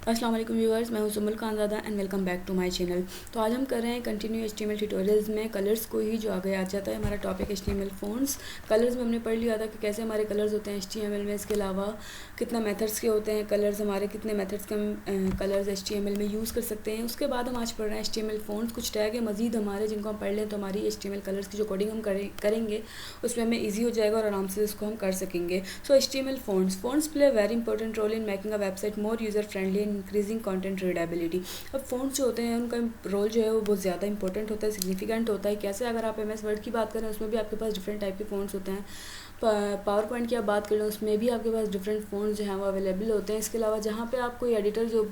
अस्सलाम वालेकुम व्यूअर्स, मैं हूं Sumul Khanzada and welcome back to my channel. तो आज हम कर रहे हैं कंटिन्यू एचटीएमएल ट्यूटोरियल्स में कलर्स को ही जो आगे आ जाता है हमारा टॉपिक एचटीएमएल फ़ॉन्ट्स। कलर्स में हमने पढ़ लिया था कि कैसे हमारे कलर्स होते हैं एचटीएमएल में। इसके अलावा कितना मेथड्स के होते हैं कलर्स, हमारे कितने मेथड्स के हम कलर्स एचटीएमएल में यूज़ कर सकते हैं। उसके बाद हम आज पढ़ रहे हैं एचटीएमएल फ़ॉन्ट्स। कुछ टैग है मज़ीद हमारे जिनको हम पढ़ लें तो हमारी एचटीएमएल कलर्स की जो कोडिंग हम करेंगे उसमें हमें ईजी हो जाएगा और आराम से इसको हम कर सकेंगे। So HTML fonts play a very important role in making a website more user friendly and increasing content readability. अब फ़ॉन्ट्स जो होते हैं उनका रोल जो है वो बहुत ज़्यादा इंपॉर्टेंट होता है, सिग्निफिकेंट होता है। कैसे? अगर आप एमएस वर्ड की बात करें उसमें भी आपके पास डिफरेंट टाइप के फ़ॉन्ट्स होते हैं। पावर पॉइंट की आप बात करें उसमें भी आपके पास डिफरेंट फ़ॉन्ट्स जो हैं वो अवेलेबल होते हैं। इसके अलावा जहाँ पे आप कोई एडिटर जो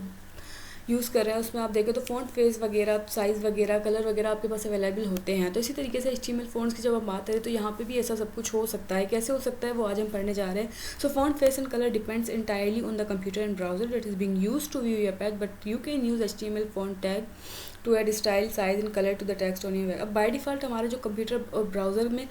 यूज़ कर रहे हैं उसमें आप देखें तो फ़ॉन्ट फेस वगैरह, साइज़ वगैरह, कलर वगैरह आपके पास अवेलेबल होते हैं। तो इसी तरीके से एचटीएमएल फ़ॉन्ट्स की जब हम बात करें तो यहाँ पे भी ऐसा सब कुछ हो सकता है। कैसे हो सकता है वो आज हम पढ़ने जा रहे हैं। So font face and colour depends entirely on the computer and browser that is being used to view your page, but you can use HTML font tag to add style, size and colour to the text on your web. अब by default हमारे जो computer और browser में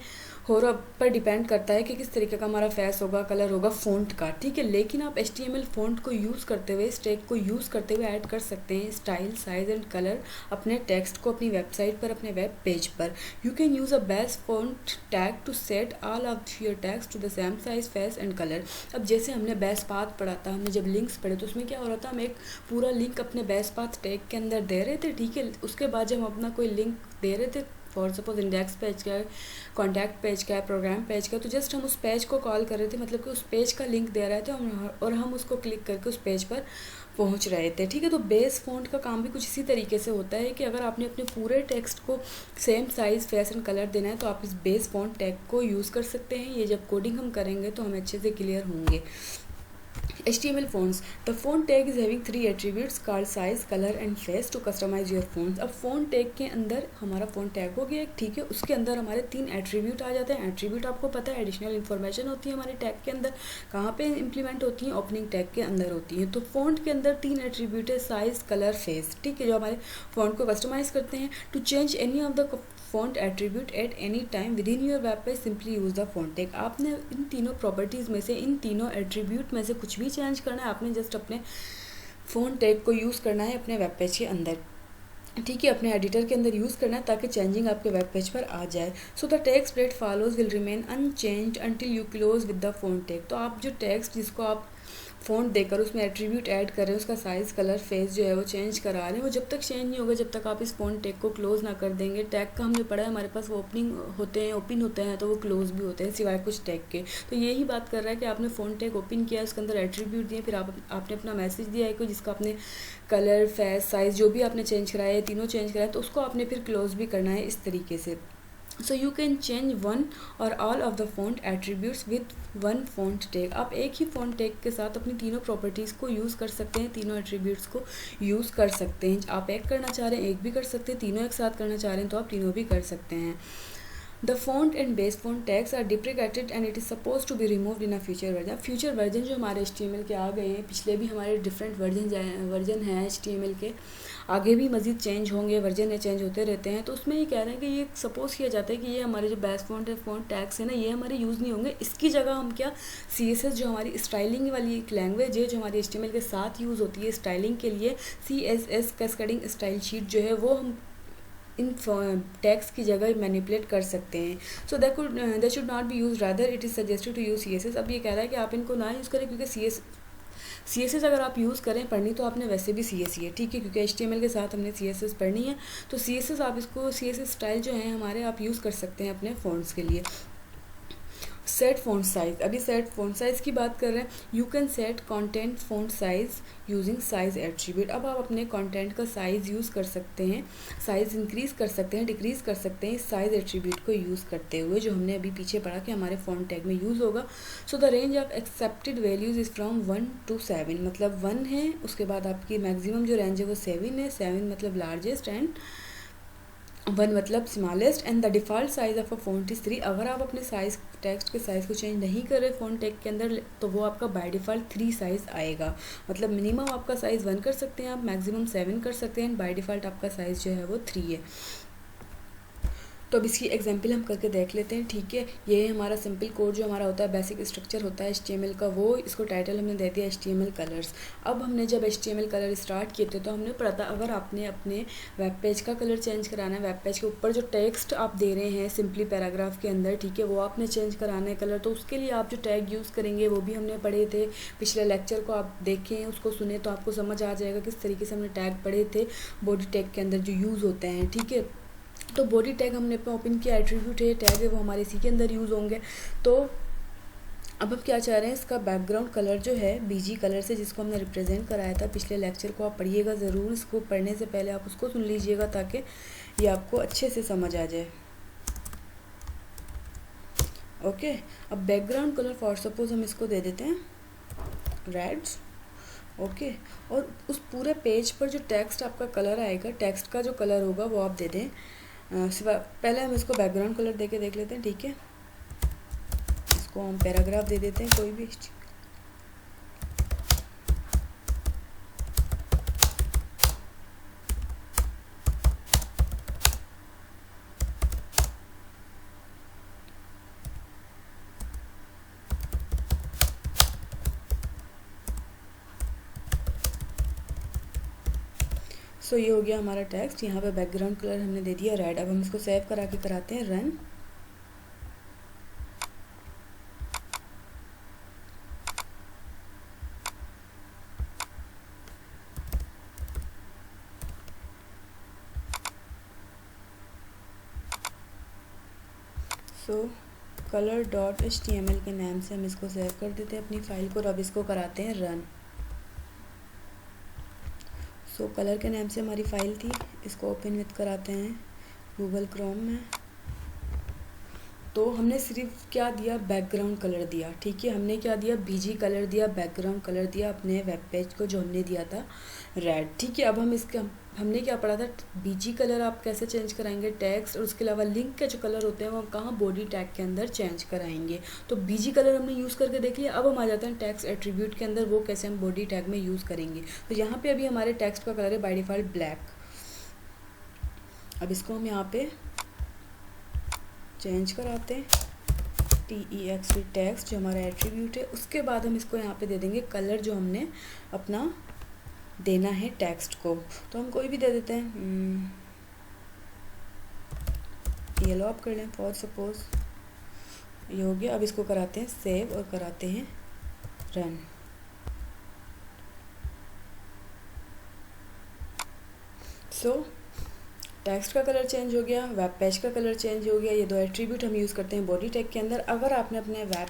हो रहा पर depend करता है कि किस तरीके का हमारा फेस होगा, कलर होगा फ़ॉन्ट का, ठीक है। लेकिन आप एचटीएमएल फ़ॉन्ट को यूज़ करते हुए, इस टैग को यूज़ करते हुए ऐड कर सकते हैं स्टाइल, साइज एंड कलर अपने टेक्स्ट को अपनी वेबसाइट पर, अपने वेब पेज पर। You can use a best font tag to set all of your text to the same size, face and colour. अब जैसे हमने बेस्ट पाथ पढ़ा था, हमने जब लिंक्स पढ़े तो उसमें क्या हो रहा था, हम एक पूरा लिंक अपने बेस्ट पाथ टैग के अंदर दे रहे थे, ठीक है। उसके बाद जब हम अपना कोई लिंक दे रहे थे, फॉर सपोज इंडेक्स पेज का है, कॉन्टैक्ट पेज का है, प्रोग्राम पेज का, तो जस्ट हम उस पेज को कॉल कर रहे थे, मतलब कि उस पेज का लिंक दे रहे थे और हम उसको क्लिक करके उस पेज पर पहुंच रहे थे, ठीक है। तो बेस फ़ॉन्ट का काम भी कुछ इसी तरीके से होता है कि अगर आपने अपने पूरे टेक्स्ट को same size, face and colour देना है तो आप इस बेस फ़ॉन्ट टैग को यूज़ कर सकते हैं। ये जब कोडिंग हम करेंगे तो हम अच्छे से क्लियर होंगे। HTML fonts. The font tag is having three attributes called size, color and face to customize your fonts. अब font tag के अंदर हमारा font tag हो गया, ठीक है। उसके अंदर हमारे 3 एट्रीब्यूट आ जाते हैं। एट्रीब्यूट आपको पता है एडिशनल इन्फॉर्मेशन होती है हमारे टैग के अंदर। कहाँ पे इंप्लीमेंट होती हैं? ओपनिंग टैग के अंदर होती हैं। तो फॉन्ट के अंदर 3 एट्रीब्यूट है, साइज, कलर, फेस, ठीक है, जो हमारे फॉन्ट को कस्टमाइज करते हैं। To change any of the font attribute at any time within your web page simply use the font tag. आपने इन तीनों प्रॉपर्टीज़ में से, इन तीनों एट्रीब्यूट में से कुछ भी चेंज करना है, आपने जस्ट अपने फॉन्ट टैग को यूज़ करना है अपने वेब पेज के अंदर, ठीक है, अपने एडिटर के अंदर यूज़ करना है ताकि चेंजिंग आपके वेब पेज पर आ जाए। So the text that follows will remain unchanged until you close with the font tag. तो आप जो टेक्स्ट जिसको आप फ़ॉन्ट देकर उसमें एट्रीब्यूट ऐड कर रहे हैं, उसका साइज़, कलर, फेस जो है वो चेंज करा रहे हैं, वो जब तक चेंज नहीं होगा जब तक आप इस फॉन्ट टैग को क्लोज़ ना कर देंगे। टैग का हम जो पढ़ा है हमारे पास वो ओपनिंग होते हैं, ओपन होते हैं, तो वो क्लोज़ भी होते हैं सिवाय कुछ टैग के। तो यही बात कर रहा है कि आपने फ़ॉन्ट टैग ओपन किया, उसके अंदर एट्रीब्यूट दिए, फिर आपने अपना मैसेज दिया है कोई जिसका आपने कलर, फेस, साइज़ जो भी आपने चेंज कराया है, तीनों चेंज कराया है, तो उसको आपने फिर क्लोज़ भी करना है इस तरीके से। So you can change one or all of the font attributes with one font tag. आप एक ही फॉन्ट टैग के साथ अपनी तीनों प्रॉपर्टीज़ को यूज़ कर सकते हैं, तीनों एट्रीब्यूट्स को यूज़ कर सकते हैं। आप एक करना चाह रहे हैं एक भी कर सकते हैं, तीनों एक साथ करना चाह रहे हैं तो आप तीनों भी कर सकते हैं। The font and base font tags are deprecated and it is supposed to be removed in a future version. Future version जो हमारे HTML के आ गए हैं, पिछले भी हमारे डिफरेंट वर्जन हैं HTML के, आगे भी मज़ीद चेंज होंगे, वर्जन चेंज होते रहते हैं। तो उसमें ये कह रहे हैं कि ये सपोज़ किया जाता है कि ये हमारे जो बेस फॉन्ट है, फॉन्ट टैग्स है ना, ये हमारे यूज़ नहीं होंगे। इसकी जगह हम क्या, CSS जो हमारी स्टाइलिंग वाली एक लैंग्वेज है जो हमारी HTML के साथ यूज़ होती है स्टाइलिंग के लिए, CSS कैस्केडिंग स्टाइल शीट जो है वो हम इन टैग्स की जगह मैनिपुलेट कर सकते हैं। So that should not be use, rather it is suggested to use CSS। अब ये कह रहा है कि आप इनको ना यूज़ करें क्योंकि CSS अगर आप यूज़ करें पढ़नी तो आपने वैसे भी CS ही है, ठीक है, क्योंकि HTML के साथ हमने CSS पढ़नी है। तो CSS आप इसको CSS स्टाइल जो है हमारे आप यूज़ कर सकते हैं अपने फ़ॉन्ट्स के लिए। सेट फ़ॉन्ट साइज़, अभी सेट फ़ॉन्ट साइज़ की बात कर रहे हैं। You can set content font size using size attribute. अब आप अपने कंटेंट का साइज़ यूज़ कर सकते हैं, साइज़ इंक्रीज़ कर सकते हैं, डिक्रीज़ कर सकते हैं साइज़ एट्रीब्यूट को यूज़ करते हुए, जो हमने अभी पीछे पढ़ा कि हमारे फ़ॉन्ट टैग में यूज़ होगा। So the range of accepted values is from 1 to 7, मतलब 1 है, उसके बाद आपकी मैक्सिमम जो रेंज है वो 7 है, 7 मतलब लार्जेस्ट एंड 1 मतलब smallest, and the default size of a font is 3। अगर आप अपने साइज़, टेक्स्ट के साइज़ को चेंज नहीं कर रहे फॉन्ट टैग के अंदर तो वो आपका बाय डिफ़ॉल्ट 3 साइज़ आएगा। मतलब मिनिमम आपका साइज़ 1 कर सकते हैं आप, मैक्सिमम 7 कर सकते हैं, बाय डिफ़ॉल्ट आपका साइज़ जो है वो 3 है। तो अब इसकी एग्जांपल हम करके देख लेते हैं, ठीक है। ये हमारा सिंपल कोड जो हमारा होता है, बेसिक स्ट्रक्चर होता है HTML का, वो इसको टाइटल हमने दे दिया HTML कलर्स। अब हमने जब HTML कलर स्टार्ट किए थे तो हमने पढ़ा था, अगर आपने अपने वेब पेज का कलर चेंज कराना है, वेब पेज के ऊपर जो टेक्स्ट आप दे रहे हैं सिंपली पैराग्राफ के अंदर, ठीक है, वो आपने चेंज कराना है कलर, तो उसके लिए आप जो टैग यूज़ करेंगे वो भी हमने पढ़े थे। पिछले लेक्चर को आप देखें, उसको सुने तो आपको समझ आ जाएगा किस तरीके से हमने टैग पढ़े थे बॉडी टैग के अंदर जो यूज़ होते हैं, ठीक है। तो बॉडी टैग हमने अपना ओपन किया, एट्रीब्यूट है, टैग है, वो हमारे इसी के अंदर यूज़ होंगे। तो अब हम क्या चाह रहे हैं, इसका बैकग्राउंड कलर जो है BG कलर से, जिसको हमने रिप्रेजेंट कराया था पिछले लेक्चर को, आप पढ़िएगा ज़रूर। इसको पढ़ने से पहले आप उसको सुन लीजिएगा ताकि ये आपको अच्छे से समझ आ जाए। ओके, अब बैकग्राउंड कलर फॉर सपोज हम इसको दे देते हैं रेड। ओके, और उस पूरे पेज पर जो टेक्स्ट आपका कलर आएगा, टेक्स्ट का जो कलर होगा वो आप दे दें। पहले हम इसको बैकग्राउंड कलर दे के देख लेते हैं, ठीक है। इसको हम पैराग्राफ दे देते हैं कोई भी। सो ये हो गया हमारा टेक्स्ट। यहाँ पे बैकग्राउंड कलर हमने दे दिया रेड। अब हम इसको सेव करा के कराते हैं रन। सो color.html के नाम से हम इसको सेव कर देते हैं अपनी फाइल को, और अब इसको कराते हैं रन। सो कलर के नाम से हमारी फ़ाइल थी, इसको ओपन विथ कराते हैं गूगल क्रोम में। तो हमने सिर्फ क्या दिया, बैकग्राउंड कलर दिया, ठीक है। हमने क्या दिया, BG कलर दिया, बैकग्राउंड कलर दिया अपने वेब पेज को जो हमने दिया था रेड, ठीक है। अब हम इसका हमने क्या पढ़ा था, BG कलर आप कैसे चेंज कराएंगे टेक्स्ट, और उसके अलावा लिंक के जो कलर होते हैं वो हम कहाँ बॉडी टैग के अंदर चेंज कराएंगे। तो BG कलर हमने यूज़ करके देख लिया। अब हम आ जाते हैं टेक्स्ट एट्रीब्यूट के अंदर, वो कैसे हम बॉडी टैग में यूज़ करेंगे। तो यहाँ पे अभी हमारे टेक्स्ट का कलर है बाय डिफ़ॉल्ट ब्लैक। अब इसको हम यहाँ पे चेंज कराते हैं TEXT टेक्स्ट जो हमारा एट्रीब्यूट है। उसके बाद हम इसको यहाँ पे दे देंगे कलर जो हमने अपना देना है टेक्स्ट को। तो हम कोई भी दे देते हैं, येलो आप कर लें फॉर सपोज, ये हो गया। अब इसको कराते हैं सेव और कराते हैं रन। सो टेक्स्ट का कलर चेंज हो गया, वेब पेज का कलर चेंज हो गया। ये दो एट्रीब्यूट हम यूज़ करते हैं बॉडी टैग के अंदर। अगर आपने अपने वेब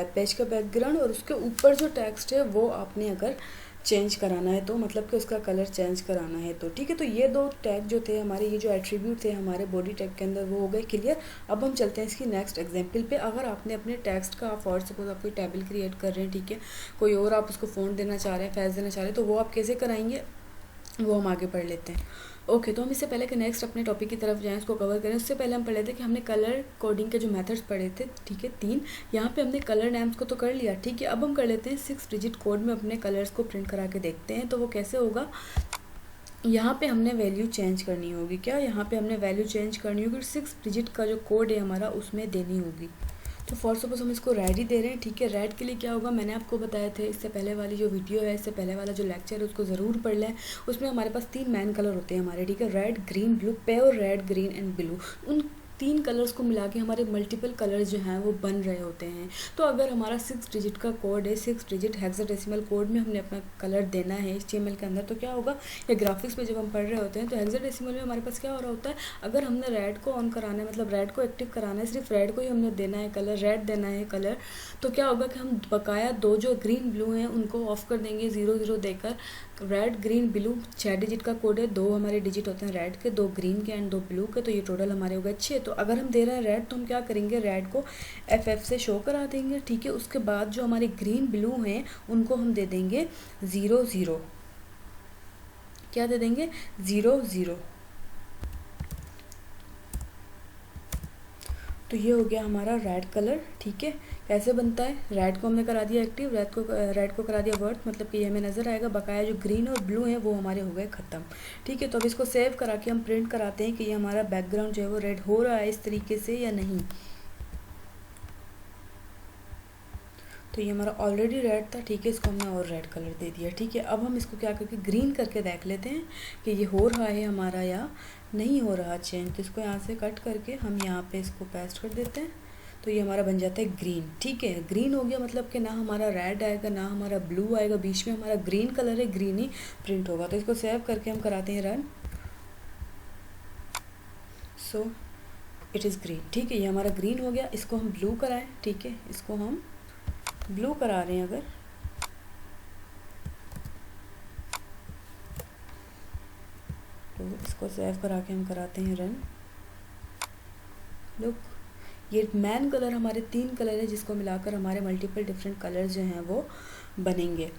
पेज का बैकग्राउंड और उसके ऊपर जो टेक्स्ट है वो आपने अगर चेंज कराना है, तो मतलब कि उसका कलर चेंज कराना है, तो ठीक है। तो ये दो टैग जो थे हमारे, ये जो एट्रीब्यूट थे हमारे बॉडी टैग के अंदर, वो हो गए क्लियर। अब हम चलते हैं इसकी नेक्स्ट एग्जांपल पे। अगर आपने अपने टेक्स्ट का, फॉर सपोज आप कोई टेबल क्रिएट कर रहे हैं, ठीक है, कोई और आप उसको फ़ॉन्ट देना चाह रहे हैं, फैस देना चाह रहे हैं, तो वो आप कैसे कराएंगे वो हम आगे पढ़ लेते हैं। ओके, तो हम इससे पहले कि नेक्स्ट अपने टॉपिक की तरफ जाएं, उसको कवर करें, उससे पहले हम पढ़ लेते हैं कि हमने कलर कोडिंग के जो मेथड्स पढ़े थे, ठीक है, 3। यहाँ पे हमने कलर नेम्स को तो कर लिया, ठीक है। अब हम कर लेते हैं 6 डिजिट कोड में अपने कलर्स को प्रिंट करा के देखते हैं। तो वो कैसे होगा, यहाँ पे हमने वैल्यू चेंज करनी होगी। क्या, यहाँ पे हमने वैल्यू चेंज करनी होगी, 6 डिजिट का जो कोड है हमारा उसमें देनी होगी। तो फॉर सपोज हम इसको रेड ही दे रहे हैं, ठीक है। रेड के लिए क्या होगा, मैंने आपको बताया था इससे पहले वाली जो वीडियो है, इससे पहले वाला जो लेक्चर है उसको ज़रूर पढ़ लें। उसमें हमारे पास 3 मेन कलर होते हैं हमारे, ठीक है, red, green, blue, pure red, green and blue. उन 3 कलर्स को मिला के हमारे मल्टीपल कलर्स जो हैं वो बन रहे होते हैं। तो अगर हमारा 6 डिजिट का कोड है, 6 डिजिट हेक्साडेसिमल कोड में हमने अपना कलर देना है HTML के अंदर, तो क्या होगा, या ग्राफिक्स पे जब हम पढ़ रहे होते हैं तो हेक्साडेसिमल में हमारे पास क्या हो रहा होता है, अगर हमने रेड को ऑन कराना है, मतलब रेड को एक्टिव कराना है, सिर्फ रेड को ही हमने देना है कलर, रेड देना है कलर, तो क्या होगा कि हम बकाया 2 जो ग्रीन ब्लू हैं उनको ऑफ कर देंगे 0 देकर। रेड, ग्रीन, ब्लू 6 डिजिट का कोड है, 2 हमारे डिजिट होते हैं रेड के, 2 ग्रीन के एंड 2 ब्लू के, तो ये टोटल हमारे हो गए 6। तो अगर हम दे रहे हैं रेड, तो हम क्या करेंगे, रेड को FF से शो करा देंगे, ठीक है। उसके बाद जो हमारे ग्रीन ब्लू हैं उनको हम दे देंगे 0 क्या दे देंगे, 0। तो ये हो गया हमारा रेड कलर, ठीक है। कैसे बनता है, रेड को हमने करा दिया एक्टिव, रेड को करा दिया वर्थ, मतलब कि ये हमें नज़र आएगा। बकाया जो ग्रीन और ब्लू है वो हमारे हो गए ख़त्म। ठीक है, तो अब इसको सेव करा के हम प्रिंट कराते हैं कि ये हमारा बैकग्राउंड जो है वो रेड हो रहा है इस तरीके से या नहीं। तो ये हमारा ऑलरेडी रेड था। ठीक है, इसको हमने और रेड कलर दे दिया। ठीक है, अब हम इसको क्या करके ग्रीन करके देख लेते हैं कि ये हो रहा है हमारा या नहीं हो रहा चेंज। तो इसको यहाँ से कट करके हम यहाँ पे इसको पेस्ट कर देते हैं, तो ये हमारा बन जाता है ग्रीन। ठीक है, ग्रीन हो गया, मतलब कि ना हमारा रेड आएगा ना हमारा ब्लू आएगा, बीच में हमारा ग्रीन कलर है, ग्रीन ही प्रिंट होगा। तो इसको सेव करके हम कराते हैं run. So it is green. ठीक है, ये हमारा ग्रीन हो गया। इसको हम ब्लू कराएं। ठीक है, इसको हम ब्लू करा रहे हैं अगर, तो इसको सेव करा के हम कराते हैं रन। लुक, ये मैन कलर हमारे 3 कलर है जिसको मिलाकर हमारे मल्टीपल डिफरेंट कलर जो हैं वो बनेंगे।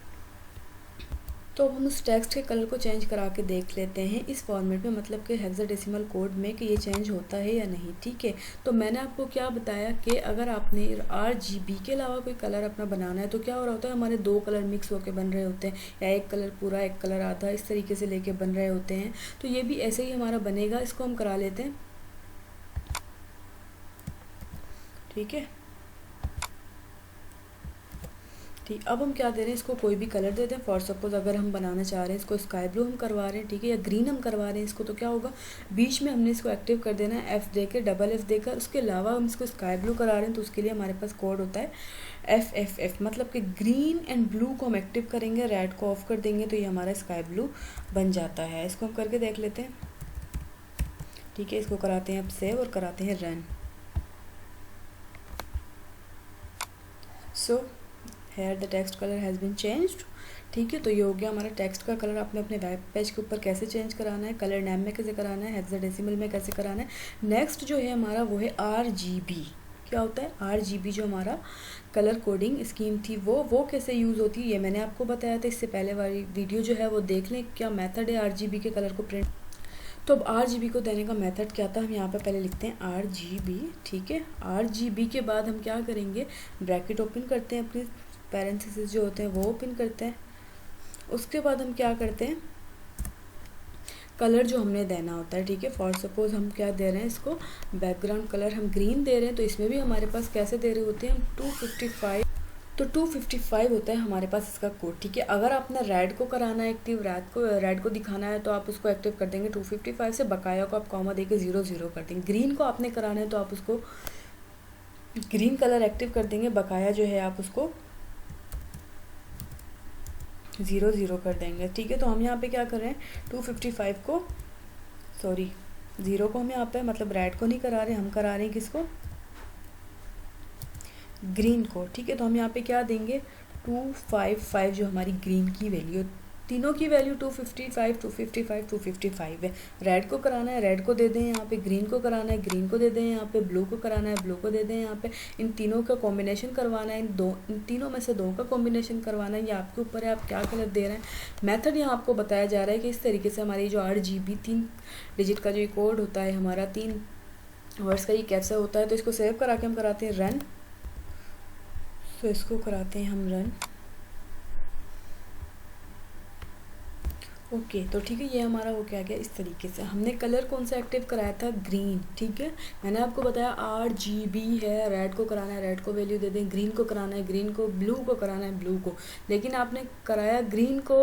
तो हम उस टेक्स्ट के कलर को चेंज करा के देख लेते हैं इस फॉर्मेट में, मतलब कि हेक्साडेसिमल कोड में, कि ये चेंज होता है या नहीं। ठीक है, तो मैंने आपको क्या बताया कि अगर आपने RGB के अलावा कोई कलर अपना बनाना है तो क्या हो रहा होता है, हमारे 2 कलर मिक्स होकर बन रहे होते हैं, या एक कलर पूरा एक कलर आधा, इस तरीके से लेके बन रहे होते हैं। तो ये भी ऐसे ही हमारा बनेगा। इसको हम करा लेते हैं। ठीक है, ठीक, अब हम क्या दे रहे हैं, इसको कोई भी कलर दे दें। फॉर सपोज अगर हम बनाना चाह रहे हैं इसको स्काई ब्लू हम करवा रहे हैं, ठीक है, या ग्रीन हम करवा रहे हैं इसको, तो क्या होगा, बीच में हमने इसको एक्टिव कर देना है F देकर, डबल F देकर। उसके अलावा हम इसको स्काई ब्लू करा रहे हैं तो उसके लिए हमारे पास कोड होता है FFF, मतलब कि ग्रीन एंड ब्लू को हम एक्टिव करेंगे, रेड को ऑफ कर देंगे, तो ये हमारा स्काई ब्लू बन जाता है। इसको हम करके देख लेते हैं। ठीक है, इसको कराते हैं अब सेव और कराते हैं run. So here the text colour has been changed. ठीक है, तो ये हो गया हमारा टेक्स्ट का कलर। आपने अपने वेब पेज के ऊपर कैसे चेंज कराना है, कलर नेम में कैसे कराना है, हेक्साडेसिमल में कैसे कराना है। नेक्स्ट जो है हमारा वो है RGB। क्या होता है RGB, जो हमारा कलर कोडिंग स्कीम थी वो कैसे यूज़ होती है ये मैंने आपको बताया था। इससे पहले वाली वीडियो जो है वो देख लें, क्या मेथड है RGB के कलर को प्रिंट। तो अब RGB को देने का मेथड क्या था, हम यहाँ पे पहले लिखते हैं RGB। ठीक है, RGB के बाद हम क्या करेंगे, ब्रैकेट ओपन करते हैं, अपनी पैरेंथेसिस जो होते हैं वो ओपन करते हैं। उसके बाद हम क्या करते हैं, कलर जो हमने देना होता है। ठीक है, फॉर सपोज हम क्या दे रहे हैं, इसको बैकग्राउंड कलर हम ग्रीन दे रहे हैं, तो इसमें भी हमारे पास कैसे दे रहे होते हैं हम 255। तो 255 होता है हमारे पास इसका कोड। ठीक है, अगर आपने रेड को कराना है एक्टिव, रेड को दिखाना है तो आप उसको एक्टिव कर देंगे 255 से, बकाया को आप कॉमा देके 00 कर देंगे। ग्रीन को आपने कराना है तो आप उसको ग्रीन कलर एक्टिव कर देंगे, बकाया जो है आप उसको 00 कर देंगे। ठीक है, तो हम यहाँ पे क्या कर रहे हैं, 255 को, सॉरी 0 को हम यहाँ पे मतलब रेड को नहीं करा रहे, हम करा रहे हैं किसको, ग्रीन को। ठीक है, तो हम यहाँ पे क्या देंगे 255, जो हमारी ग्रीन की वैल्यू, तीनों की वैल्यू 255 255 255 है। रेड को कराना है रेड को दे दें यहाँ पे, ग्रीन को कराना है ग्रीन को दे दें यहाँ पे, ब्लू को कराना है ब्लू को दे दें यहाँ पे। इन तीनों का कॉम्बिनेशन करवाना है, इन तीनों में से 2 का कॉम्बिनेशन करवाना है, ये आपके ऊपर है आप क्या कलर दे रहे हैं। मेथड यहाँ आपको बताया जा रहा है कि इस तरीके से हमारी जो RGB 3 डिजिट का जो कोड होता है हमारा 3 वर्ड्स का, ये कैसे होता है। तो इसको सेव करा के हम कराते हैं रन। तो इसको कराते हैं हम रन। ओके, तो ठीक है, ये हमारा हो क्या गया इस तरीके से। हमने कलर कौन सा एक्टिव कराया था, ग्रीन। ठीक है, मैंने आपको बताया RGB है, रेड को कराना है रेड को वैल्यू दे दें, ग्रीन को कराना है ग्रीन को, ब्लू को कराना है ब्लू को। लेकिन आपने कराया ग्रीन को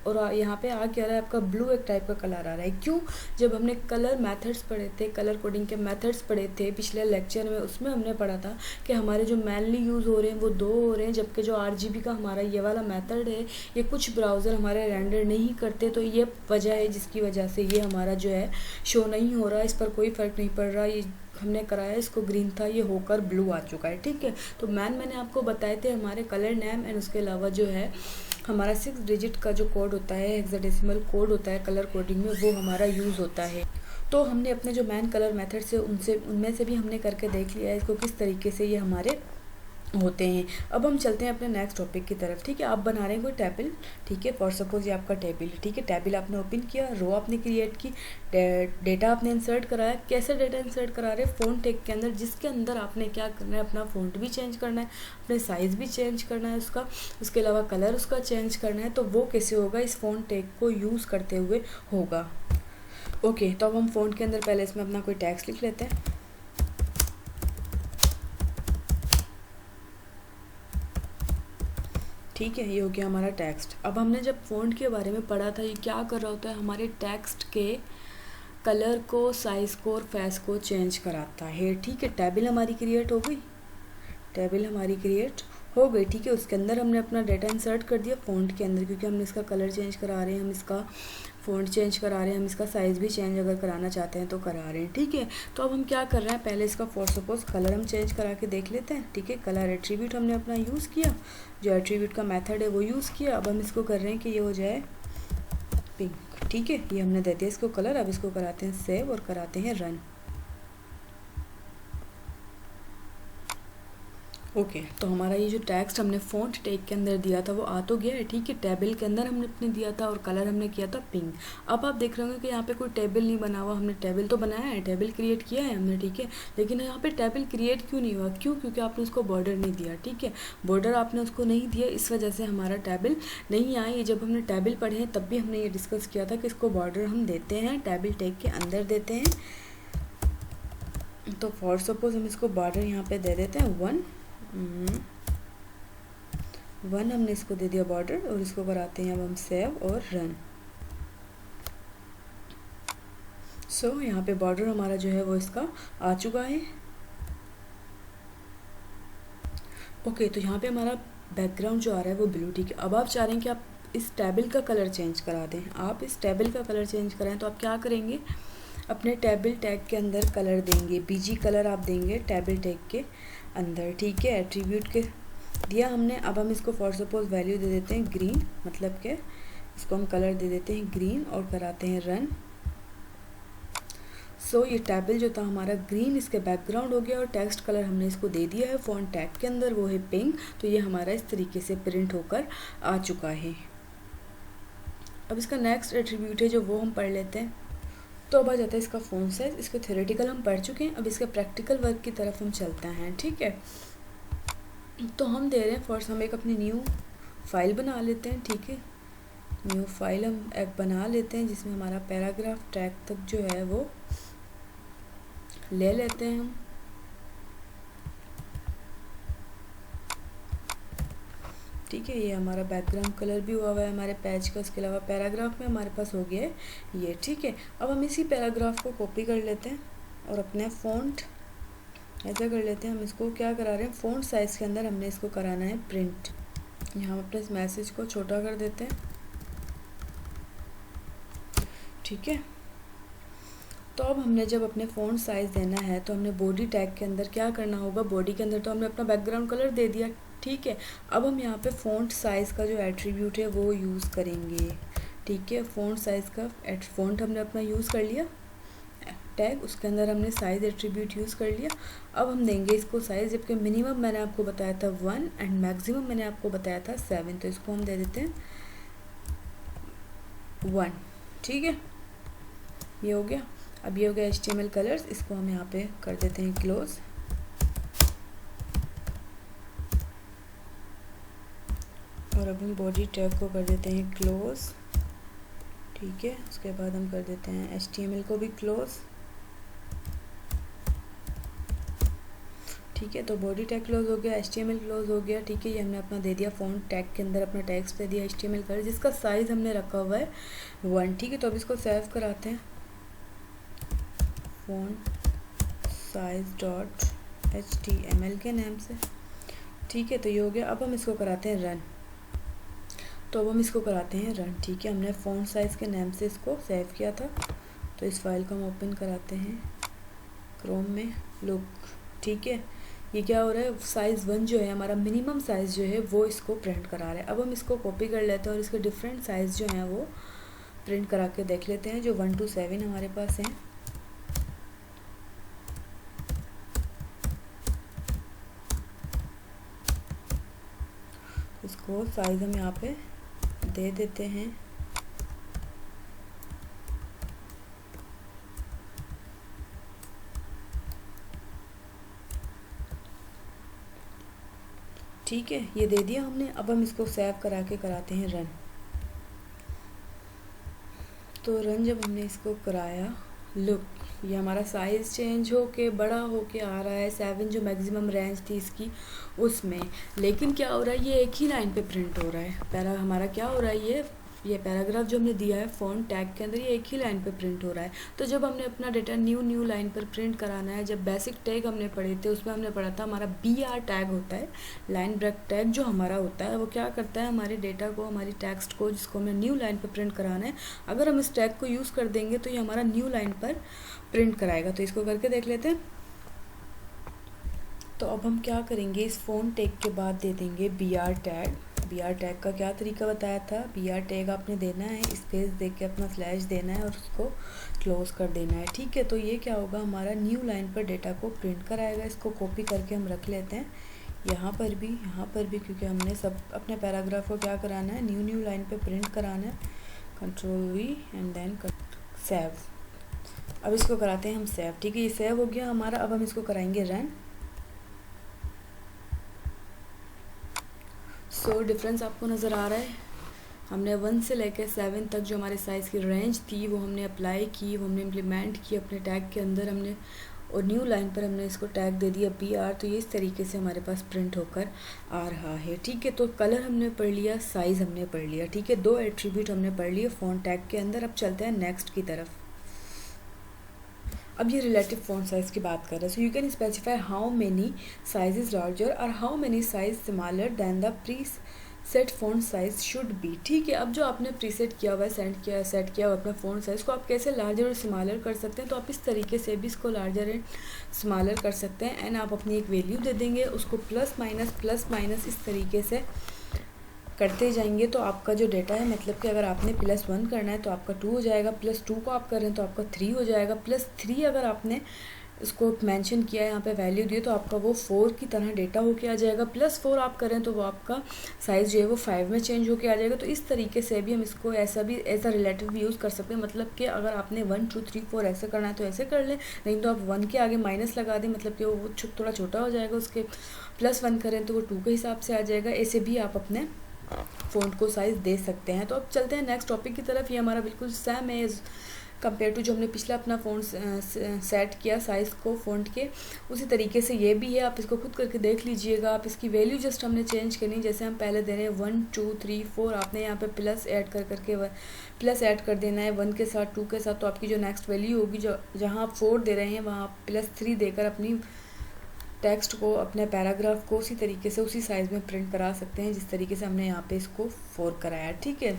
और यहाँ पे आ क्या रहा है आपका ब्लू एक टाइप का कलर आ रहा है। क्यों, जब हमने कलर मेथड्स पढ़े थे, कलर कोडिंग के मेथड्स पढ़े थे पिछले लेक्चर में, उसमें हमने पढ़ा था कि हमारे जो मेनली यूज़ हो रहे हैं वो 2 हो रहे हैं, जबकि जो RGB का हमारा ये वाला मेथड है ये कुछ ब्राउज़र हमारे रेंडर नहीं करते। तो ये वजह है जिसकी वजह से ये हमारा जो है शो नहीं हो रहा, इस पर कोई फ़र्क नहीं पड़ रहा। ये हमने कराया, इसको ग्रीन था, ये होकर ब्लू आ चुका है। ठीक है, तो मैंने आपको बताए थे हमारे कलर नेम एंड उसके अलावा जो है हमारा 6 डिजिट का जो कोड होता है, हेक्साडेसिमल कोड होता है कलर कोडिंग में, वो हमारा यूज़ होता है। तो हमने अपने जो मैन कलर मेथड से उनमें से भी हमने करके देख लिया है इसको किस तरीके से ये हमारे होते हैं। अब हम चलते हैं अपने नेक्स्ट टॉपिक की तरफ। ठीक है, आप बना रहे हैं कोई टेबल। ठीक है, फॉर सपोज ये आपका टेबल है। ठीक है, टेबल आपने ओपन किया, रो आपने क्रिएट की, डेटा आपने इंसर्ट कराया। कैसे डेटा इंसर्ट करा रहे हैं? फ़ॉन्ट टैग के अंदर, जिसके अंदर आपने क्या करना है, अपना फ़ॉन्ट भी चेंज करना है, अपने साइज़ भी चेंज करना है उसका, उसके अलावा कलर उसका चेंज करना है। तो वो कैसे होगा? इस फ़ॉन्ट टैग को यूज़ करते हुए होगा। ओके, तो अब हम फ़ॉन्ट के अंदर पहले इसमें अपना कोई टैक्स लिख लेते हैं। ठीक है, ये हो गया हमारा टेक्स्ट। अब हमने जब फ़ॉन्ट के बारे में पढ़ा था, ये क्या कर रहा होता है? हमारे टेक्स्ट के कलर को, साइज़ को और फेस को चेंज कराता है। ठीक है, टेबल हमारी क्रिएट हो गई, टेबल हमारी क्रिएट हो गई। ठीक है, उसके अंदर हमने अपना डाटा इंसर्ट कर दिया फ़ॉन्ट के अंदर, क्योंकि हमने इसका कलर चेंज करा रहे हैं, हम इसका फ़ॉन्ट चेंज करा रहे हैं, हम इसका साइज़ भी चेंज अगर कराना चाहते हैं तो करा रहे हैं। ठीक है, तो अब हम क्या कर रहे हैं? पहले इसका फॉर सपोज कलर हम चेंज करा के देख लेते हैं। ठीक है, कलर एट्रीब्यूट हमने अपना यूज़ किया, जो एट्रीब्यूट का मेथड है वो यूज़ किया। अब हम इसको कर रहे हैं कि ये हो जाए पिंक। ठीक है, ये हमने दे दिया इसको कलर। अब इसको कराते हैं सेव और कराते हैं रन। ओके, तो हमारा ये जो टेक्स्ट हमने फ़ॉन्ट टैग के अंदर दिया था वो आ तो गया है। ठीक है, टेबल के अंदर हमने अपने दिया था और कलर हमने किया था पिंक। अब आप देख रहे होंगे कि यहाँ पे कोई टेबल नहीं बना हुआ। हमने टेबल तो बनाया है, टेबल क्रिएट किया है हमने। ठीक है, लेकिन यहाँ पे टेबल क्रिएट क्यों नहीं हुआ? क्यों? क्योंकि आपने उसको बॉर्डर नहीं दिया। ठीक है, बॉर्डर आपने उसको नहीं दिया, इस वजह से हमारा टेबल नहीं आया। जब हमने टेबल पढ़े हैं तब भी हमने ये डिस्कस किया था कि इसको बॉर्डर हम देते हैं, टेबल टैग के अंदर देते हैं। तो फॉर सपोज हम इसको बॉर्डर यहाँ पे दे देते हैं 1 हमने इसको दे दिया बॉर्डर, और इसको कराते हैं अब हम सेव और रन। सो यहाँ पे बॉर्डर हमारा जो है वो इसका आ चुका है। ओके, तो यहाँ पे हमारा बैकग्राउंड जो आ रहा है वो ब्लू। ठीक है, अब आप चाह रहे हैं कि आप इस टेबल का कलर चेंज करा दें। आप इस टेबल का कलर चेंज कराएं तो आप क्या करेंगे? अपने टेबल टैग के अंदर कलर देंगे, बीजी कलर आप देंगे टेबल टैग के अंदर। ठीक है, एट्रीब्यूट के दिया हमने। अब हम इसको फॉर सपोज वैल्यू दे देते हैं ग्रीन, मतलब के इसको हम कलर दे देते हैं ग्रीन और कराते हैं रन। सो ये टेबल जो था हमारा ग्रीन, इसके बैकग्राउंड हो गया, और टेक्स्ट कलर हमने इसको दे दिया है फ़ॉन्ट टैग के अंदर, वो है पिंक। तो ये हमारा इस तरीके से प्रिंट होकर आ चुका है। अब इसका नेक्स्ट एट्रीब्यूट है जो वो हम पढ़ लेते हैं। तो अब आ जाता है इसका फ़ॉन्ट साइज़। इसको थ्योरेटिकल हम पढ़ चुके हैं, अब इसके प्रैक्टिकल वर्क की तरफ हम चलते हैं। ठीक है, तो हम दे रहे हैं फर्स्ट हम एक अपनी न्यू फाइल बना लेते हैं। ठीक है, न्यू फाइल हम एक बना लेते हैं जिसमें हमारा पैराग्राफ टैग तक जो है वो ले लेते हैं हम। ठीक है, ये हमारा बैकग्राउंड कलर भी हुआ है हमारे पेज का। उसके अलावा पैराग्राफ में हमारे पास हो गया है ये। ठीक है, अब हम इसी पैराग्राफ को कॉपी कर लेते हैं और अपने फ़ॉन्ट ऐसा कर लेते हैं। हम इसको क्या करा रहे हैं? फ़ॉन्ट साइज़ के अंदर हमने इसको कराना है प्रिंट। यहाँ हम अपने इस मैसेज को छोटा कर देते हैं। ठीक है, तो अब हमने जब अपने फ़ॉन्ट साइज़ देना है तो हमने बॉडी टैग के अंदर क्या करना होगा? बॉडी के अंदर तो हमने अपना बैकग्राउंड कलर दे दिया। ठीक है, अब हम यहाँ पे फ़ॉन्ट साइज़ का जो एट्रीब्यूट है वो यूज़ करेंगे। ठीक है, फ़ॉन्ट साइज़ का फ़ॉन्ट हमने अपना यूज़ कर लिया टैग, उसके अंदर हमने साइज़ एट्रीब्यूट यूज़ कर लिया। अब हम देंगे इसको साइज़, जबकि मिनिमम मैंने आपको बताया था 1 एंड मैक्सिमम मैंने आपको बताया था 7, तो इसको हम दे देते हैं 1। ठीक है, ये हो गया। अब ये हो गया HTML कलर्स, इसको हम यहाँ पे कर देते हैं क्लोज। और अब हम बॉडी टैग को कर देते हैं क्लोज। ठीक है, उसके बाद हम कर देते हैं HTML को भी क्लोज। ठीक है, तो बॉडी टैग क्लोज हो गया, HTML क्लोज हो गया। ठीक है, ये हमने अपना दे दिया फ़ॉन्ट टैग के अंदर अपना टेक्स्ट दे दिया HTML कलर, जिसका साइज़ हमने रखा हुआ है 1। ठीक है, तो अब इसको सेव कराते हैं फ़ॉन्ट साइज डॉट HTML के नाम से। ठीक है, तो ये हो गया। अब हम इसको कराते हैं रन। तो अब हम इसको कराते हैं रन। ठीक है, हमने फ़ॉन्ट साइज़ के नाम से इसको सेव किया था, तो इस फाइल को हम ओपन कराते हैं क्रोम में। लुक, ठीक है, ये क्या हो रहा है? साइज़ 1 जो है हमारा मिनिमम साइज़ जो है वो इसको प्रिंट करा रहा है। अब हम इसको कॉपी कर लेते हैं और इसके डिफरेंट साइज़ जो हैं वो प्रिंट करा के देख लेते हैं, जो 1 to 7 हमारे पास हैं। इसको साइज़ हम यहाँ पे दे देते हैं। ठीक है, ये दे दिया हमने। अब हम इसको सेव करा के कराते हैं रन। तो रन जब हमने इसको कराया, लुक ये हमारा साइज़ चेंज हो के बड़ा हो के आ रहा है 7 जो मैक्सिमम रेंज थी इसकी उसमें। लेकिन क्या हो रहा है, ये एक ही लाइन पे प्रिंट हो रहा है। पैरा हमारा क्या हो रहा है, ये पैराग्राफ जो हमने दिया है फ़ॉन्ट टैग के अंदर, ये एक ही लाइन पे प्रिंट हो रहा है। तो जब हमने अपना डेटा न्यू लाइन पर प्रिंट कराना है, जब बेसिक टैग हमने पढ़े थे उसमें हमने पढ़ा था हमारा BR टैग होता है, लाइन ब्रेक टैग जो हमारा होता है वो क्या करता है, हमारे डेटा को, हमारी टेक्स्ट को जिसको हमें न्यू लाइन पर प्रिंट कराना है, अगर हम इस टैग को यूज़ कर देंगे तो ये हमारा न्यू लाइन पर प्रिंट कराएगा। तो इसको करके देख लेते हैं। तो अब हम क्या करेंगे, इस फ़ॉन्ट टैग के बाद दे देंगे BR टैग। BR टैग का क्या तरीका बताया था, BR टैग आपने देना है, स्पेस दे के अपना स्लैश देना है और उसको क्लोज कर देना है। ठीक है, तो ये क्या होगा, हमारा न्यू लाइन पर डेटा को प्रिंट कराएगा। इसको कॉपी करके हम रख लेते हैं यहाँ पर भी, क्योंकि हमने सब अपने पैराग्राफ को क्या कराना है, न्यू लाइन पर प्रिंट कराना है। Ctrl+V and then save. अब इसको कराते हैं हम सेव। ठीक है, ये सेव हो गया हमारा। अब हम इसको कराएंगे रन। सो डिफरेंस आपको नज़र आ रहा है, हमने 1 से लेकर 7 तक जो हमारे साइज़ की रेंज थी वो हमने अप्लाई की, वो हमने इम्प्लीमेंट की अपने टैग के अंदर हमने, और न्यू लाइन पर हमने इसको टैग दे दिया BR। तो ये इस तरीके से हमारे पास प्रिंट होकर आ रहा है। ठीक है, तो कलर हमने पढ़ लिया, साइज़ हमने पढ़ लिया। ठीक है, 2 एट्रीब्यूट हमने पढ़ लिए फ़ॉन्ट टैग के अंदर। अब चलते हैं नेक्स्ट की तरफ। अब ये रिलेटिव फ़ॉन्ट साइज़ की बात कर रहे हैं। So you can specify how many size is larger or how many size smaller than the preset font size should be. ठीक है, अब जो आपने प्रीसेट किया हुआ है, सेट किया हुआ अपना फ़ॉन्ट साइज़ को आप कैसे लार्जर और स्मॉलर कर सकते हैं। तो आप इस तरीके से भी इसको लार्जर एंड स्मॉलर कर सकते हैं। एंड आप अपनी एक वैल्यू दे देंगे, उसको प्लस माइनस इस तरीके से करते जाएंगे। तो आपका जो डेटा है, मतलब कि अगर आपने +1 करना है तो आपका 2 हो जाएगा, +2 को आप कर रहे हैं तो आपका 3 हो जाएगा, +3 अगर आपने इसको मेंशन किया है, यहाँ पे वैल्यू दिए, तो आपका वो 4 की तरह डेटा होके आ जाएगा। +4 आप करें तो वो आपका साइज़ जो है वो 5 में चेंज होके आ जाएगा। तो इस तरीके से भी हम इसको ऐसा रिलेटिव भी यूज़ कर सकते हैं। मतलब कि अगर आपने 1 2 3 4 ऐसे करना है तो ऐसे कर लें, नहीं तो आप 1 के आगे माइनस लगा दें, मतलब कि वो थोड़ा छोटा हो जाएगा। उसके +1 करें तो वो 2 के हिसाब से आ जाएगा। ऐसे भी आप अपने फ़ॉन्ट को साइज़ दे सकते हैं। तो अब चलते हैं नेक्स्ट टॉपिक की तरफ। ये हमारा बिल्कुल सेम है कंपेयर टू जो हमने पिछला अपना फ़ॉन्ट सेट किया साइज़ को फ़ॉन्ट के, उसी तरीके से ये भी है। आप इसको खुद करके देख लीजिएगा। आप इसकी वैल्यू जस्ट हमने चेंज करनी, जैसे हम पहले दे रहे हैं 1 2 3 4, आपने यहाँ पे प्लस ऐड करके प्लस ऐड कर देना है 1 के साथ 2 के साथ। तो आपकी जो नेक्स्ट वैल्यू होगी, जो जहाँ आप 4 दे रहे हैं वहाँ आप +3 देकर अपनी टेक्स्ट को, अपने पैराग्राफ को उसी तरीके से उसी साइज़ में प्रिंट करा सकते हैं जिस तरीके से हमने यहाँ पे इसको 4 कराया। ठीक है,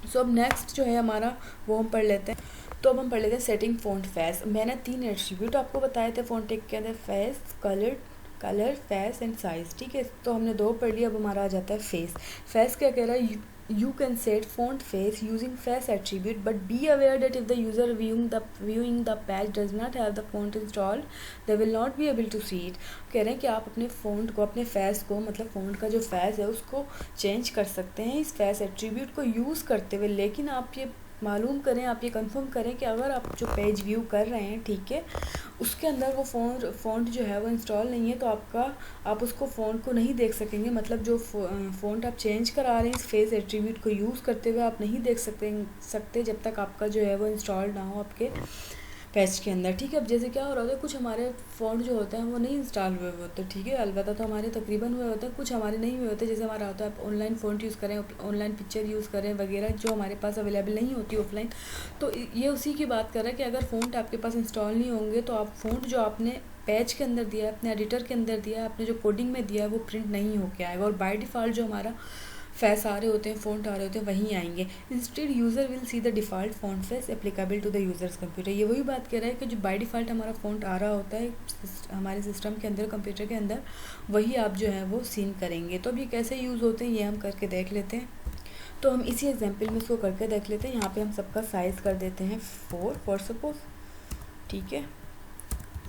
सो अब नेक्स्ट जो है हमारा वो हम पढ़ लेते हैं। तो अब हम पढ़ लेते हैं सेटिंग फ़ॉन्ट फेस। मैंने 3 एट्रीब्यूट आपको बताए थे फ़ॉन्ट टैग के अंदर, face, colour face and size. ठीक है, तो हमने 2 पढ़ लिया। अब हमारा आ जाता है फेस। फेस क्या कह रहा है, you can set font face using face attribute, but be aware that if the user viewing the page does not have the font installed, they will not be able to see it। कह रहे हैं कि आप अपने font को, अपने face को, मतलब फ़ॉन्ट का जो फेस है उसको चेंज कर सकते हैं इस फेस एट्रीब्यूट को यूज़ करते हुए। लेकिन आप ये मालूम करें, आप ये कंफर्म करें कि अगर आप जो पेज व्यू कर रहे हैं, ठीक है, उसके अंदर वो फ़ॉन्ट जो है वो इंस्टॉल नहीं है, तो आप उसको फ़ॉन्ट को नहीं देख सकेंगे। मतलब जो फ़ॉन्ट आप चेंज करा रहे हैं इस फेस एट्रीब्यूट को यूज़ करते हुए आप नहीं देख सकते जब तक आपका जो है वो इंस्टॉल ना हो आपके पेज के अंदर। ठीक है, अब जैसे क्या हो रहा होता है, कुछ हमारे फ़ॉन्ट जो होते हैं वो नहीं इंस्टॉल हुए होते। ठीक है, अलबत्ता तो हमारे तकरीबन हुए होते हैं, कुछ हमारे नहीं हुए होते। जैसे हमारा होता है आप ऑनलाइन फ़ॉन्ट यूज़ करें, ऑनलाइन पिक्चर यूज़ करें वगैरह, जो हमारे पास अवेलेबल नहीं होती ऑफलाइन। तो ये उसी की बात कर रहा है कि अगर फ़ॉन्ट आपके पास इंस्टॉल नहीं होंगे तो आप फ़ॉन्ट जो आपने पेज के अंदर दिया है, अपने एडिटर के अंदर दिया है, आपने जो कोडिंग में दिया है, वो प्रिंट नहीं होके आएगा। और बाय डिफ़ॉल्ट जो हमारा फेस आ रहे होते हैं, फ़ॉन्ट आ रहे होते हैं, वहीं आएंगे। Instead user will see the default font face applicable to the user's computer. ये वही बात कह रहा है कि जो बाय डिफ़ॉल्ट हमारा फ़ॉन्ट आ रहा होता है हमारे सिस्टम के अंदर, कंप्यूटर के अंदर, वही आप जो है वो सीन करेंगे। तो अब ये कैसे यूज़ होते हैं ये हम करके देख लेते हैं। तो हम इसी एग्जाम्पल में इसको करके देख लेते हैं। यहाँ पर हम सबका साइज़ कर देते हैं 4 फॉर सपोज। ठीक है,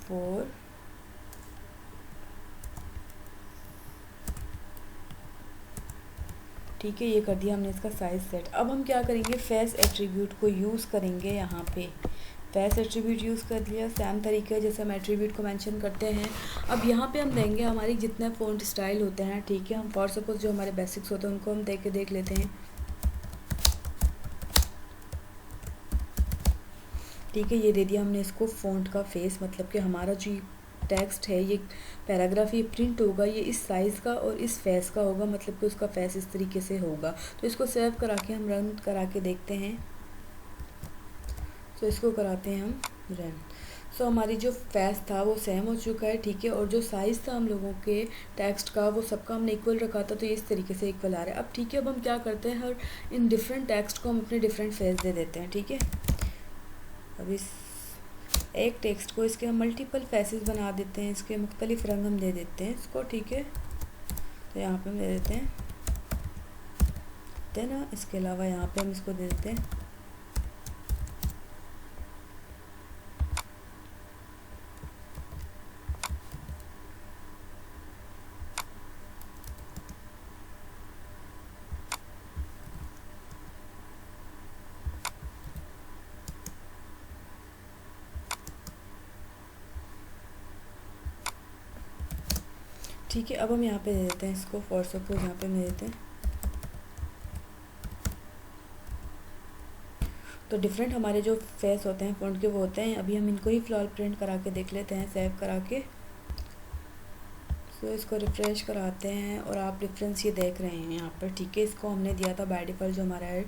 4, ठीक है, ये कर दिया हमने इसका साइज़ सेट। अब हम क्या करेंगे, फेस एट्रीब्यूट को यूज़ करेंगे। यहाँ पे फेस एट्रीब्यूट यूज़ कर लिया, सेम तरीके जैसे हम एट्रीब्यूट को मेंशन करते हैं। अब यहाँ पे हम देंगे हमारी जितने फ़ॉन्ट स्टाइल होते हैं, ठीक है, हम फॉर सपोज जो हमारे बेसिक्स होते हैं उनको हम देख लेते हैं। ठीक है, ये दे दिया हमने इसको फ़ॉन्ट का फेस, मतलब कि हमारा जो टेक्स्ट है, ये पैराग्राफ ये प्रिंट होगा, ये इस साइज़ का और इस फेस का होगा, मतलब कि उसका फेस इस तरीके से होगा। तो इसको सेव करा के हम रन करा के देखते हैं। तो इसको कराते हैं हम रन। सो हमारी जो फेस था वो सेम हो चुका है, ठीक है, और जो साइज़ था हम लोगों के टेक्स्ट का वो सबका हमने इक्वल रखा था, तो ये इस तरीके से इक्वल आ रहा है। अब ठीक है, अब हम क्या करते हैं, हर इन डिफरेंट टेक्स्ट को हम अपने डिफरेंट फेस दे देते हैं। ठीक है, अब इस एक टेक्स्ट को इसके हम मल्टीपल फेसेस बना देते हैं, इसके मुख्तलिफ रंग हम दे देते हैं इसको। ठीक है, तो यहाँ पे हम दे देते हैं ना, इसके अलावा यहाँ पे हम इसको दे देते हैं ठीक है। अब हम यहाँ पे दे देते हैं इसको फॉर सपोज, यहाँ पे दे देते हैं। तो डिफरेंट हमारे जो फेस होते हैं फ़ॉन्ट के वो होते हैं। अभी हम इनको ही फ़िलहाल प्रिंट करा के देख लेते हैं, सेव करा के। तो इसको रिफ़्रेश कराते हैं और आप डिफरेंस ये देख रहे हैं यहाँ पर। ठीक है, इसको हमने दिया था बाय डिफ़ॉल्ट जो हमारा है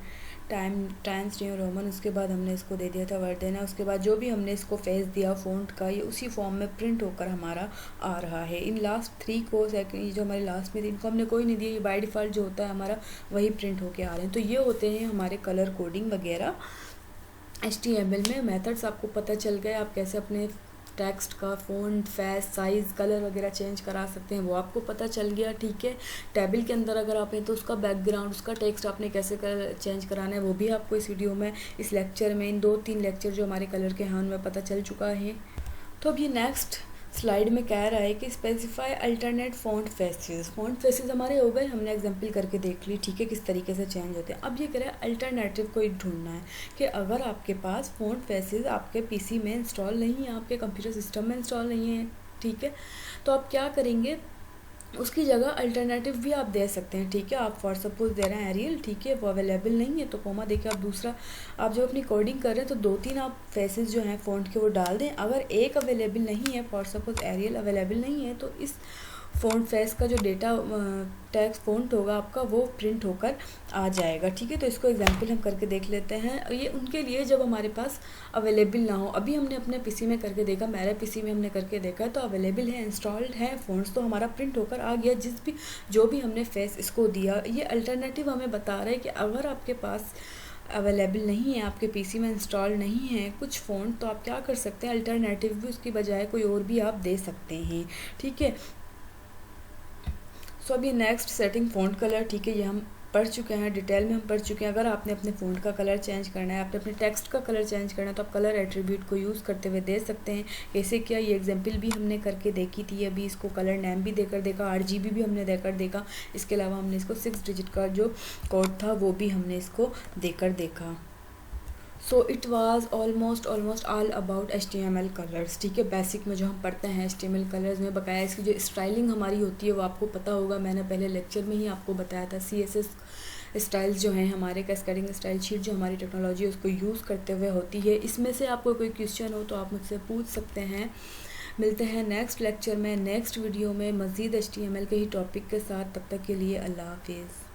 टाइम्स न्यू रोमन, उसके बाद हमने इसको दे दिया था वर्ड देना, उसके बाद जो भी हमने इसको फेस दिया फ़ॉन्ट का, ये उसी फॉर्म में प्रिंट होकर हमारा आ रहा है। इन लास्ट 3 को सेकंड जो हमारे लास्ट में थी, इनको हमने कोई नहीं दिया, ये बाय डिफ़ॉल्ट जो होता है हमारा वही प्रिंट होके आ रहे हैं। तो ये होते हैं हमारे कलर कोडिंग वगैरह HTML में मेथड्स। आपको पता चल गया आप कैसे अपने टेक्स्ट का फ़ॉन्ट, फेस, साइज़, कलर वगैरह चेंज करा सकते हैं, वो आपको पता चल गया। ठीक है, टेबल के अंदर अगर आप हैं तो उसका बैकग्राउंड, उसका टेक्स्ट आपने कैसे चेंज कराना है वो भी आपको इस वीडियो में, इस लेक्चर में, इन 2-3 लेक्चर जो हमारे कलर के हैं उनमें पता चल चुका है। तो अब ये नेक्स्ट स्लाइड में कह रहा है कि स्पेसिफाई अल्टरनेट फ़ॉन्ट फेसेस हमारे हो गए, हमने एग्जांपल करके देख ली। ठीक है, किस तरीके से चेंज होते हैं। अब ये कह रहा है अल्टरनेटिव कोई ढूंढना है कि अगर आपके पास फ़ॉन्ट फेसेस आपके पीसी में इंस्टॉल नहीं है, आपके कंप्यूटर सिस्टम में इंस्टॉल नहीं है, ठीक है, तो आप क्या करेंगे, उसकी जगह अल्टरनेटिव भी आप दे सकते हैं। ठीक है, आप फॉर सपोज दे रहे हैं एरियल, ठीक है, वो अवेलेबल नहीं है तो कोमा देखिए आप दूसरा, आप जब अपनी कोडिंग कर रहे हैं तो 2-3 आप फेसेस जो हैं फ़ॉन्ट के वो डाल दें। अगर एक अवेलेबल नहीं है, फॉर सपोज एरियल अवेलेबल नहीं है, तो इस फ़ॉन्ट फेस का जो डेटा टेक्स्ट फ़ॉन्ट होगा आपका वो प्रिंट होकर आ जाएगा। ठीक है, तो इसको एग्जांपल हम करके देख लेते हैं। ये उनके लिए जब हमारे पास अवेलेबल ना हो। अभी हमने अपने पीसी में करके देखा, मेरे पीसी में हमने करके देखा तो अवेलेबल है, इंस्टॉल्ड है फ़ॉन्ट्स, तो हमारा प्रिंट होकर आ गया जो भी हमने फेस इसको दिया। ये अल्टरनेटिव हमें बता रहा है कि अगर आपके पास अवेलेबल नहीं है, आपके पीसी में इंस्टॉल नहीं है कुछ फ़ॉन्ट, तो आप क्या कर सकते हैं, अल्टरनेटिव भी उसकी बजाय कोई और भी आप दे सकते हैं। ठीक है, सो अभी नेक्स्ट सेटिंग फ़ॉन्ट कलर। ठीक है, ये हम पढ़ चुके हैं, डिटेल में हम पढ़ चुके हैं। अगर आपने अपने फ़ॉन्ट का कलर चेंज करना है, आपने अपने टेक्स्ट का कलर चेंज करना है, तो आप कलर एट्रीब्यूट को यूज़ करते हुए दे सकते हैं। कैसे क्या, ये एग्जांपल भी हमने करके देखी थी। अभी इसको कलर नेम भी देकर देखा, RGB भी हमने देकर देखा। इसके अलावा हमने इसको 6 डिजिट का जो कोड था वो भी हमने इसको देकर देखा। So it was almost all about HTML colours. ठीक है, बेसिक में जो हम पढ़ते हैं HTML कलर्स में बकाया इसकी जो स्टाइलिंग हमारी होती है वो आपको पता होगा, मैंने पहले लेक्चर में ही आपको बताया था। CSS स्टाइल्स जो हैं हमारे, कैस्केडिंग स्टाइल शीट जो हमारी टेक्नोलॉजी है उसको यूज़ करते हुए होती है। इसमें से आपको कोई क्वेश्चन हो तो आप मुझसे पूछ सकते हैं। मिलते हैं नेक्स्ट लेक्चर में, नेक्स्ट वीडियो में मज़ीद HTML के ही टॉपिक के साथ। तब तक के लिए अल्लाह हाफिज़।